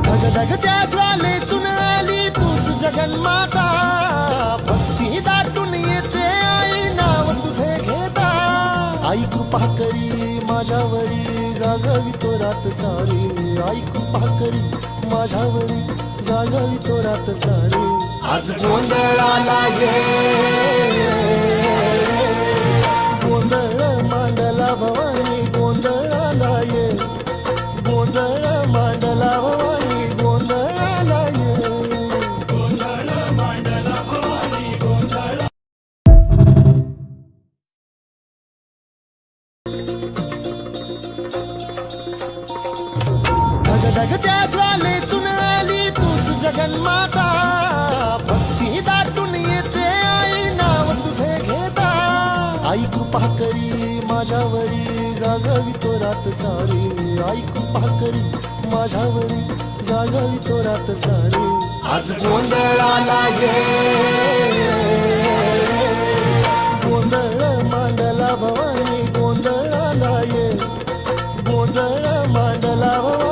धगधगत्या ज्वालेतून आली तूच जगन्माता, भक्ती दाटून येते आई नाव तुझे घेता। आई कृपा करी माझ्यावरी जागावी तो रात सारी, आई कृपा करी माझ्यावरी जागावी तो रात सारी। आज गोंधळाला ये, गोंधळ मांडला भवानी गोंधळाला ये, गोंधळ मांडला भवानी गोंधळाला ये, गोंधळ मांडला भवानी गोंधळ। धगधगत्या ज्वालेतून आली तूच जगन्माता, भक्ती दाटून येते आई नाव तुझे घेता। आई कृपा करी माझ्यावरी जागावी तो रात सारी, आई कृपा करी माझ्यावरी जागावी तो रात सारी। आज गोंधळाला ये, गोंधळ मांडला भवानी गोंधळाला ये, गोंधळ मांडला भवानी।